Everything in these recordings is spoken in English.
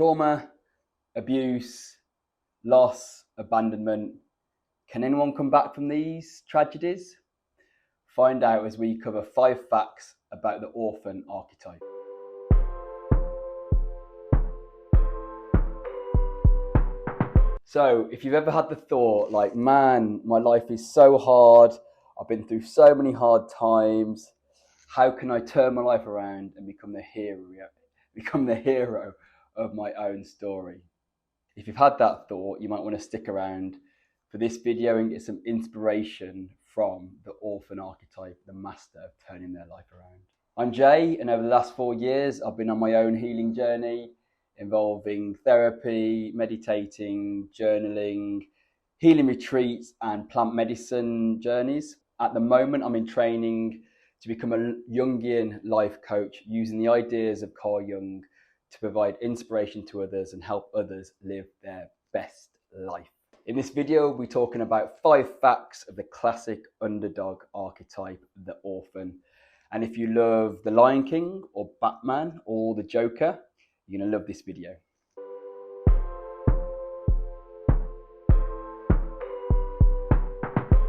Trauma, abuse, loss, abandonment. Can anyone come back from these tragedies? Find out as we cover 5 facts about the orphan archetype. So if you've ever had the thought like, man, my life is so hard, I've been through so many hard times, how can I turn my life around and become the hero of my own story? If you've had that thought, you might want to stick around for this video and get some inspiration from the orphan archetype, the master of turning their life around. I'm Jay, and over the last 4 years, I've been on my own healing journey involving therapy, meditating, journaling, healing retreats, and plant medicine journeys. At the moment, I'm in training to become a Jungian life coach using the ideas of Carl Jung to provide inspiration to others and help others live their best life. In this video, we'll be talking about 5 facts of the classic underdog archetype, the orphan. And if you love The Lion King or Batman or the Joker, you're going to love this video.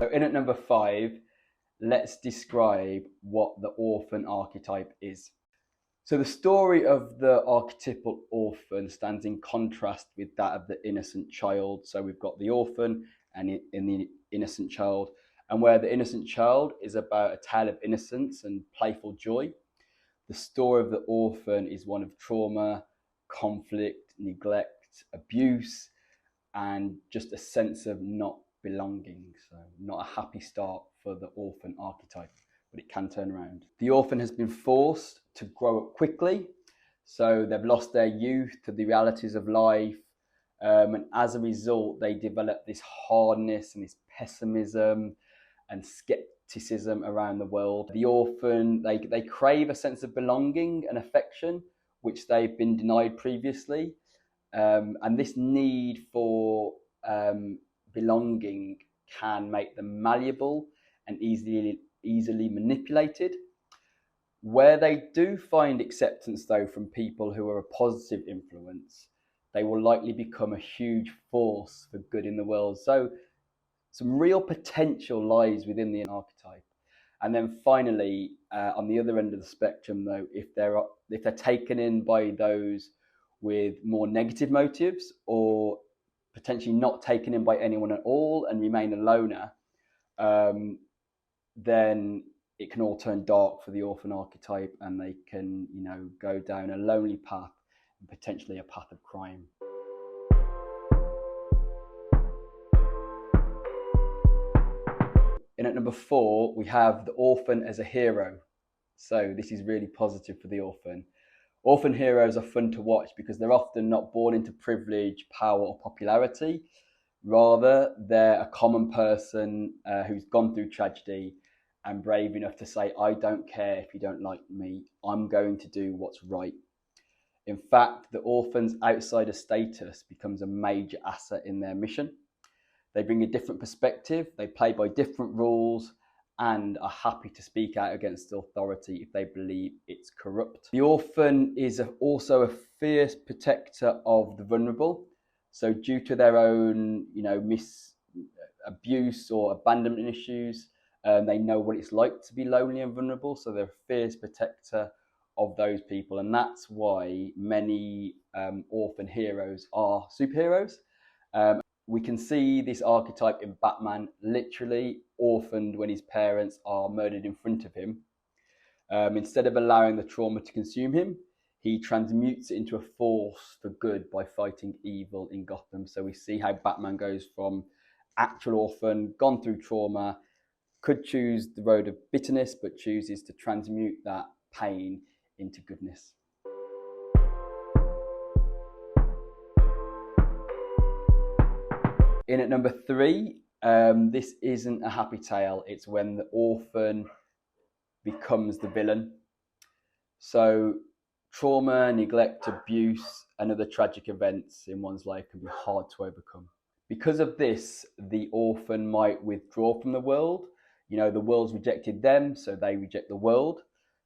So in at number 5, let's describe what the orphan archetype is. So the story of the archetypal orphan stands in contrast with that of the innocent child. So we've got the orphan and in the innocent child, and where the innocent child is about a tale of innocence and playful joy, the story of the orphan is one of trauma, conflict, neglect, abuse, and just a sense of not belonging. So not a happy start for the orphan archetype, but it can turn around. The orphan has been forced to grow up quickly, so they've lost their youth to the realities of life, and as a result they develop this hardness and this pessimism and skepticism around the world. The orphan, they crave a sense of belonging and affection which they've been denied previously, and this need for belonging can make them malleable and easily manipulated. Where they do find acceptance though from people who are a positive influence, they will likely become a huge force for good in the world. So some real potential lies within the archetype. And then finally, on the other end of the spectrum though, if they're taken in by those with more negative motives, or potentially not taken in by anyone at all and remain a loner, then it can all turn dark for the orphan archetype, and they can, go down a lonely path and potentially a path of crime. In at number 4, we have the orphan as a hero. So this is really positive for the orphan. Orphan heroes are fun to watch because they're often not born into privilege, power, or popularity. Rather, they're a common person who's gone through tragedy and brave enough to say, I don't care if you don't like me, I'm going to do what's right. In fact, the orphan's outsider status becomes a major asset in their mission. They bring a different perspective, they play by different rules, and are happy to speak out against authority if they believe it's corrupt. The orphan is also a fierce protector of the vulnerable. So due to their own, abuse or abandonment issues, they know what it's like to be lonely and vulnerable. So they're a fierce protector of those people. And that's why many orphan heroes are superheroes. We can see this archetype in Batman, literally orphaned when his parents are murdered in front of him. Instead of allowing the trauma to consume him, he transmutes it into a force for good by fighting evil in Gotham. So we see how Batman goes from actual orphan, gone through trauma, could choose the road of bitterness, but chooses to transmute that pain into goodness. In at number 3, this isn't a happy tale. It's when the orphan becomes the villain. So trauma, neglect, abuse, and other tragic events in one's life can be hard to overcome. Because of this, the orphan might withdraw from the world. The world's rejected them, so they reject the world.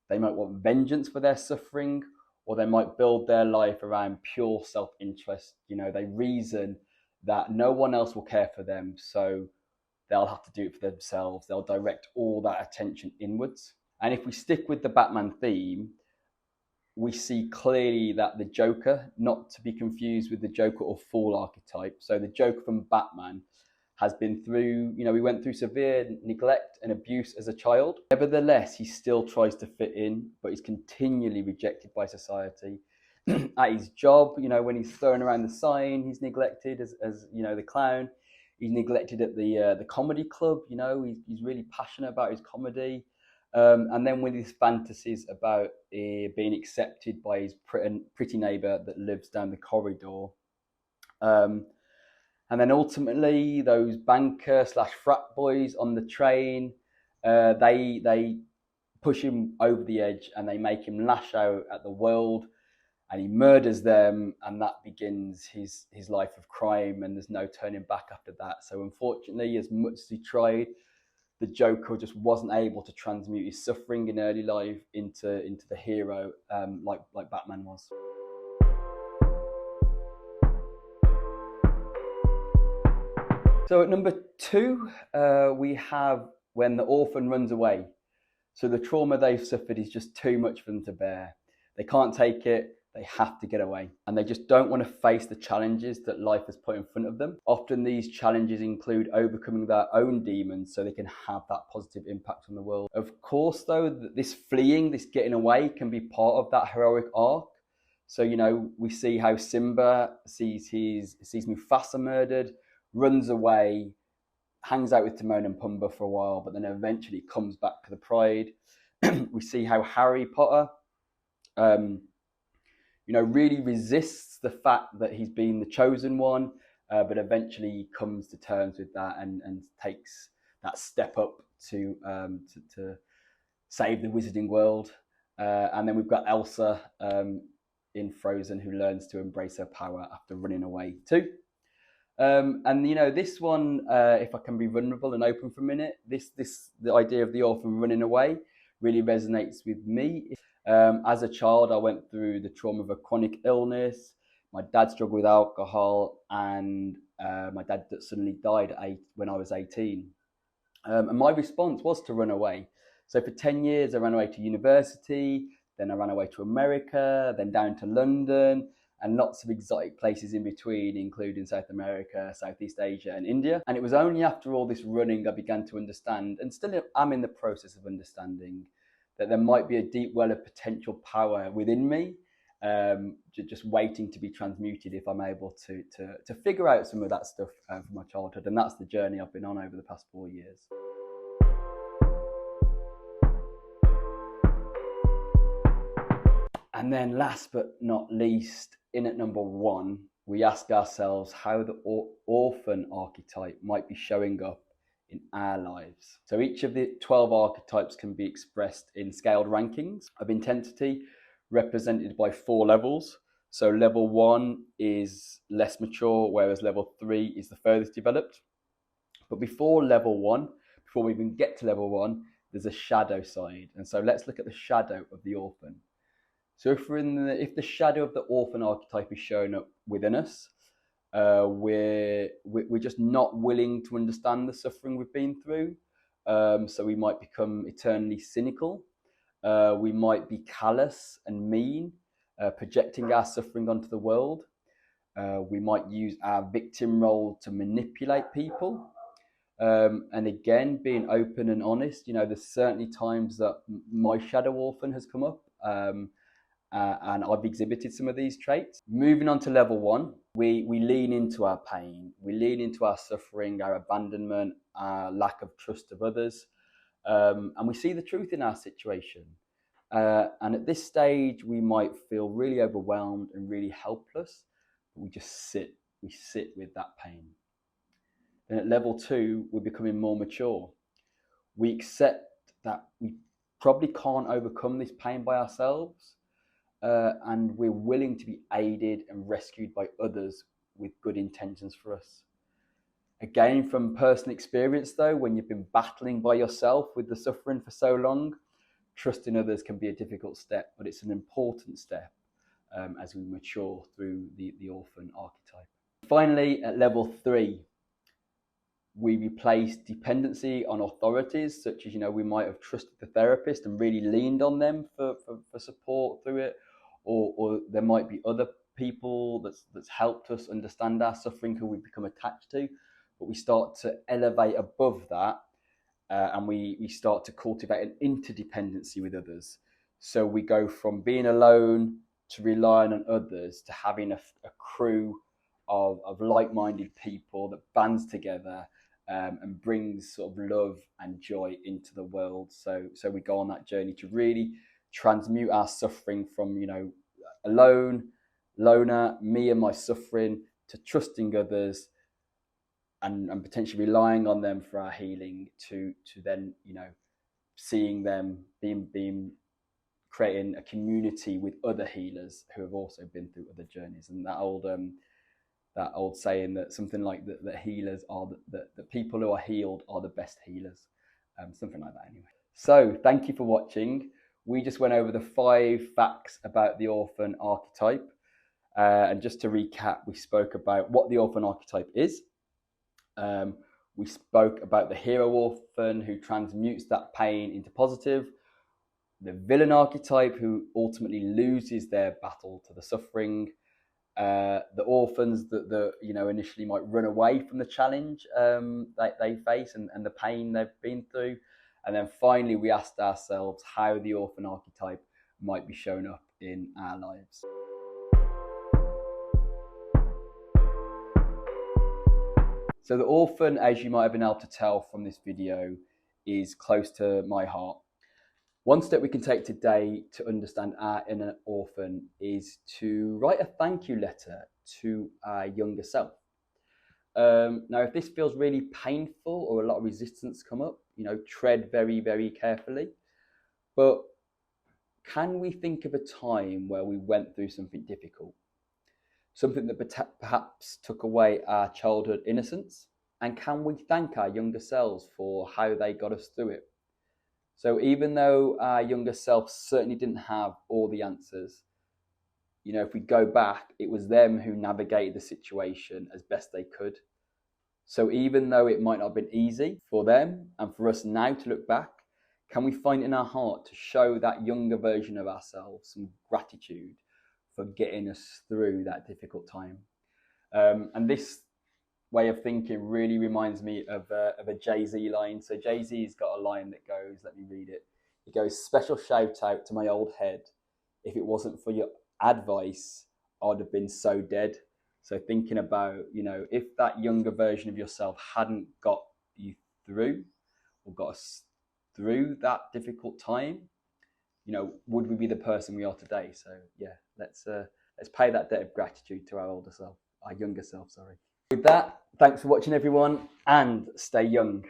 They might want vengeance for their suffering, or they might build their life around pure self-interest. They reason that no one else will care for them, so they'll have to do it for themselves. They'll direct all that attention inwards. And if we stick with the Batman theme, we see clearly that the Joker, not to be confused with the Joker or Fool archetype. So the Joker from Batman has been through, he went through severe neglect and abuse as a child. Nevertheless, he still tries to fit in, but he's continually rejected by society. At his job, when he's throwing around the sign, he's neglected as the clown. He's neglected at the comedy club. He's really passionate about his comedy. And then with his fantasies about being accepted by his pretty neighbour that lives down the corridor. And then ultimately, those banker/frat boys on the train, they push him over the edge and they make him lash out at the world, and he murders them, and that begins his life of crime, and there's no turning back after that. So unfortunately, as much as he tried, the Joker just wasn't able to transmute his suffering in early life into the hero, like Batman was. So at number 2, we have when the orphan runs away. So the trauma they've suffered is just too much for them to bear. They can't take it. They have to get away, and they just don't want to face the challenges that life has put in front of them. Often these challenges include overcoming their own demons so they can have that positive impact on the world. Of course, though, this fleeing, this getting away can be part of that heroic arc. So, we see how Simba sees Mufasa murdered, runs away, hangs out with Timon and Pumbaa for a while, but then eventually comes back to the pride. We see how Harry Potter really resists the fact that he's been the chosen one, but eventually comes to terms with that and takes that step up to save the wizarding world. And then we've got Elsa in Frozen, who learns to embrace her power after running away too. And this one, if I can be vulnerable and open for a minute, the idea of the orphan running away really resonates with me. As a child, I went through the trauma of a chronic illness. My dad struggled with alcohol, and my dad suddenly died when I was 18. And my response was to run away. So for 10 years, I ran away to university, then I ran away to America, then down to London, and lots of exotic places in between, including South America, Southeast Asia, and India. And it was only after all this running I began to understand, and still am in the process of understanding, that there might be a deep well of potential power within me, just waiting to be transmuted if I'm able to figure out some of that stuff from my childhood. And that's the journey I've been on over the past 4 years. And then last but not least, in at number 1, we ask ourselves how the orphan archetype might be showing up in our lives. So each of the 12 archetypes can be expressed in scaled rankings of intensity, represented by 4 levels. So level 1 is less mature, whereas level 3 is the furthest developed. But before we even get to level 1, there's a shadow side. And so let's look at the shadow of the orphan. So if the shadow of the orphan archetype is showing up within us, we're just not willing to understand the suffering we've been through. So we might become eternally cynical. We might be callous and mean, projecting our suffering onto the world. We might use our victim role to manipulate people. And again, being open and honest, there's certainly times that my shadow orphan has come up. And I've exhibited some of these traits. Moving on to level 1, we lean into our pain, we lean into our suffering, our abandonment, our lack of trust of others, and we see the truth in our situation. And at this stage, we might feel really overwhelmed and really helpless, but we just sit with that pain. Then at level 2, we're becoming more mature. We accept that we probably can't overcome this pain by ourselves. And we're willing to be aided and rescued by others with good intentions for us. Again, from personal experience though, when you've been battling by yourself with the suffering for so long, trusting others can be a difficult step, but it's an important step. as we mature through the orphan archetype. Finally, at level 3, we replace dependency on authorities, such as, we might have trusted the therapist and really leaned on them for support through it, or there might be other people that's helped us understand our suffering who we become attached to, but we start to elevate above that, and we start to cultivate an interdependency with others. So we go from being alone to relying on others to having a crew of like-minded people that bands together and brings sort of love and joy into the world. So we go on that journey to really transmute our suffering from, loner, me and my suffering, to trusting others and potentially relying on them for our healing, to then, seeing them being creating a community with other healers who have also been through other journeys. And that old saying that something like that healers are the people who are healed are the best healers, something like that anyway. So thank you for watching. We just went over the 5 facts about the orphan archetype, and just to recap, we spoke about what the orphan archetype is. We spoke about the hero orphan who transmutes that pain into positive, the villain archetype who ultimately loses their battle to the suffering, the orphans that initially might run away from the challenge that they face and the pain they've been through. And then finally, we asked ourselves how the orphan archetype might be shown up in our lives. So the orphan, as you might have been able to tell from this video, is close to my heart. One step we can take today to understand our inner orphan is to write a thank you letter to our younger self. Now, if this feels really painful or a lot of resistance come up, tread very, very carefully. But can we think of a time where we went through something difficult? Something that perhaps took away our childhood innocence? And can we thank our younger selves for how they got us through it? So even though our younger self certainly didn't have all the answers, if we go back, it was them who navigated the situation as best they could. So even though it might not have been easy for them and for us now to look back, can we find in our heart to show that younger version of ourselves some gratitude for getting us through that difficult time? And this way of thinking really reminds me of a Jay-Z line. So Jay-Z's got a line that goes, let me read it. It goes, "Special shout out to my old head. If it wasn't for your advice, I'd have been so dead." So thinking about, if that younger version of yourself hadn't got you through or got us through that difficult time, would we be the person we are today? So yeah, let's pay that debt of gratitude to our younger self, sorry. With that, thanks for watching everyone, and stay young.